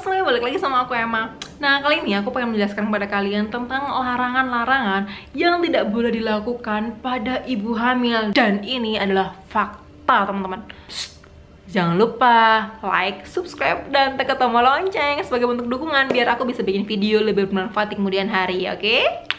semuanya, balik lagi sama aku Emma. Nah, kali ini aku pengen menjelaskan kepada kalian tentang larangan-larangan yang tidak boleh dilakukan pada ibu hamil. Dan ini adalah fakta, teman-teman. Jangan lupa like, subscribe, dan tekan tombol lonceng sebagai bentuk dukungan biar aku bisa bikin video lebih bermanfaat di kemudian hari, oke?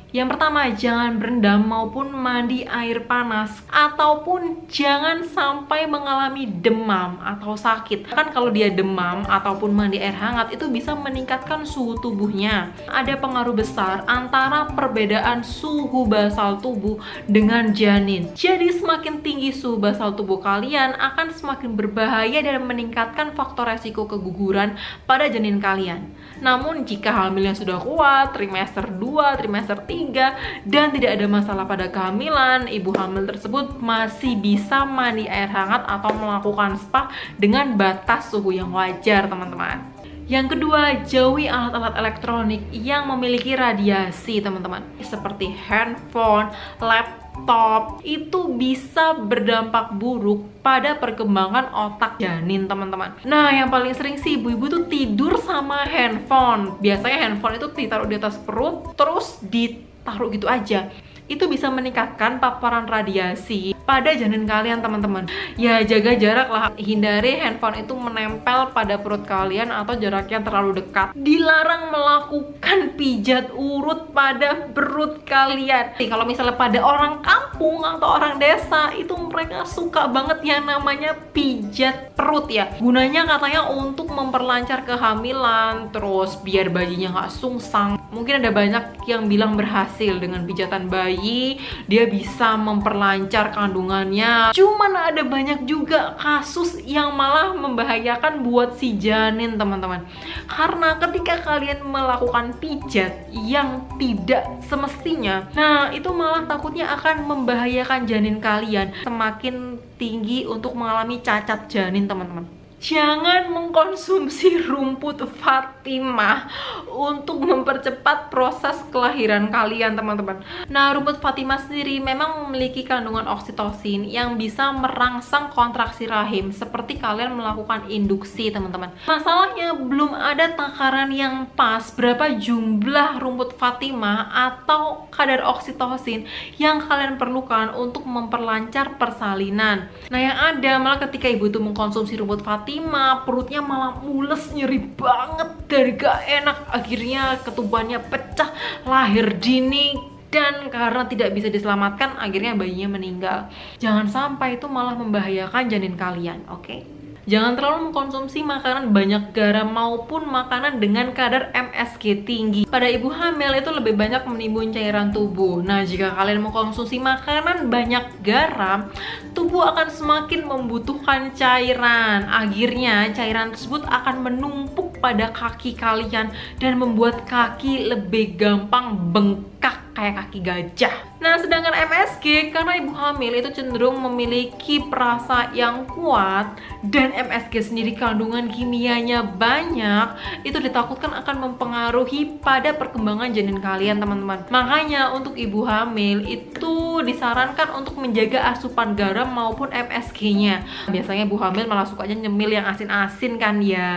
Yang pertama, jangan berendam maupun mandi air panas, ataupun jangan sampai mengalami demam atau sakit. Kan kalau dia demam ataupun mandi air hangat itu bisa meningkatkan suhu tubuhnya. Ada pengaruh besar antara perbedaan suhu basal tubuh dengan janin. Jadi semakin tinggi suhu basal tubuh kalian akan semakin berbahaya dan meningkatkan faktor resiko keguguran pada janin kalian. Namun jika hamilnya sudah kuat, trimester 2, trimester 3, dan tidak ada masalah pada kehamilan, ibu hamil tersebut masih bisa mandi air hangat atau melakukan spa dengan batas suhu yang wajar, teman-teman. Yang kedua, jauhi alat-alat elektronik yang memiliki radiasi, teman-teman. Seperti handphone, laptop, itu bisa berdampak buruk pada perkembangan otak janin, teman-teman. Nah, yang paling sering sih ibu-ibu tuh tidur sama handphone. Biasanya handphone itu ditaruh di atas perut, terus ditaruh gitu aja. Itu bisa meningkatkan paparan radiasi pada janin kalian, teman-teman. Ya, jaga jarak lah. Hindari handphone itu menempel pada perut kalian atau jaraknya terlalu dekat. Dilarang melakukan pijat urut pada perut kalian. Kalau misalnya pada orang kampung atau orang desa, itu mereka suka banget yang namanya pijat perut ya. Gunanya katanya untuk memperlancar kehamilan, terus biar bayinya nggak sungsang. Mungkin ada banyak yang bilang berhasil dengan pijatan bayi, dia bisa memperlancar kandungannya. Cuman ada banyak juga kasus yang malah membahayakan buat si janin, teman-teman. Karena ketika kalian melakukan pijat yang tidak semestinya, nah itu malah takutnya akan membahayakan janin kalian. Semakin tinggi untuk mengalami cacat janin, teman-teman. Jangan mengkonsumsi rumput Fatimah untuk mempercepat proses kelahiran kalian, teman-teman. Nah, rumput Fatimah sendiri memang memiliki kandungan oksitosin yang bisa merangsang kontraksi rahim seperti kalian melakukan induksi, teman-teman. Masalahnya belum ada takaran yang pas berapa jumlah rumput Fatimah atau kadar oksitosin yang kalian perlukan untuk memperlancar persalinan. Nah, yang ada malah ketika ibu itu mengkonsumsi rumput Fatimah, perutnya malah mules, nyeri banget, dari gak enak, akhirnya ketubannya pecah, lahir dini, dan karena tidak bisa diselamatkan akhirnya bayinya meninggal. Jangan sampai itu malah membahayakan janin kalian, oke? Jangan terlalu mengkonsumsi makanan banyak garam maupun makanan dengan kadar MSG tinggi. Pada ibu hamil itu lebih banyak menimbun cairan tubuh. Nah, jika kalian mengkonsumsi makanan banyak garam, tubuh akan semakin membutuhkan cairan. Akhirnya cairan tersebut akan menumpuk pada kaki kalian dan membuat kaki lebih gampang bengkak kayak kaki gajah. Nah, sedangkan MSG, karena ibu hamil itu cenderung memiliki perasa yang kuat dan MSG sendiri kandungan kimianya banyak, itu ditakutkan akan mempengaruhi pada perkembangan janin kalian, teman-teman. Makanya untuk ibu hamil itu disarankan untuk menjaga asupan garam maupun MSG-nya. Biasanya ibu hamil malah sukanya nyemil yang asin-asin kan ya.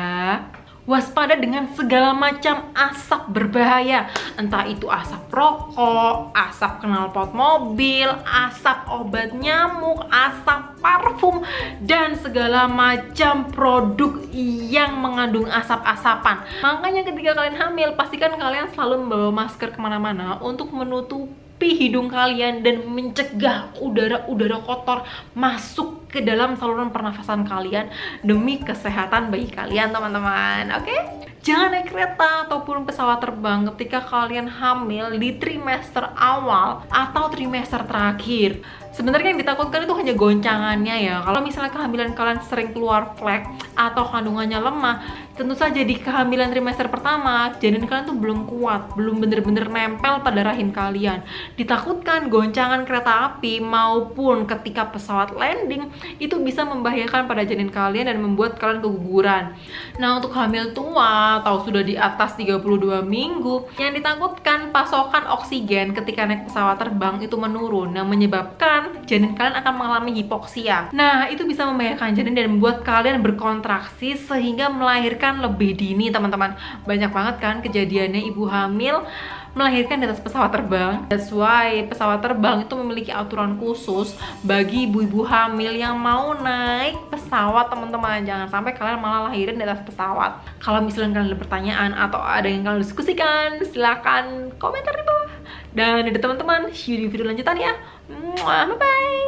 Waspada dengan segala macam asap berbahaya, entah itu asap rokok, asap knalpot mobil, asap obat nyamuk, asap parfum, dan segala macam produk yang mengandung asap-asapan. Makanya ketika kalian hamil, pastikan kalian selalu membawa masker kemana-mana untuk menutupi hidung kalian dan mencegah udara-udara kotor masuk ke dalam saluran pernafasan kalian demi kesehatan bayi kalian, teman-teman. Oke? Jangan naik kereta ataupun pesawat terbang ketika kalian hamil di trimester awal atau trimester terakhir. Sebenarnya yang ditakutkan itu hanya goncangannya ya. Kalau misalnya kehamilan kalian sering keluar flek atau kandungannya lemah, tentu saja di kehamilan trimester pertama janin kalian tuh belum kuat, belum bener-bener nempel pada rahim kalian. Ditakutkan goncangan kereta api maupun ketika pesawat landing itu bisa membahayakan pada janin kalian dan membuat kalian keguguran. Nah, untuk hamil tua atau sudah di atas 32 minggu, yang ditakutkan pasokan oksigen ketika naik pesawat terbang itu menurun, yang menyebabkan dikarenakan janin kalian akan mengalami hipoksia. Nah, itu bisa membahayakan janin dan membuat kalian berkontraksi sehingga melahirkan lebih dini, teman-teman. Banyak banget kan kejadiannya ibu hamil melahirkan di atas pesawat terbang. That's why pesawat terbang itu memiliki aturan khusus bagi ibu-ibu hamil yang mau naik pesawat, teman-teman. Jangan sampai kalian malah lahirin di atas pesawat. Kalau misalnya kalian ada pertanyaan atau ada yang kalian diskusikan, silahkan komentar di bawah. Dan ada teman-teman, see you di video lanjutan ya. Bye bye.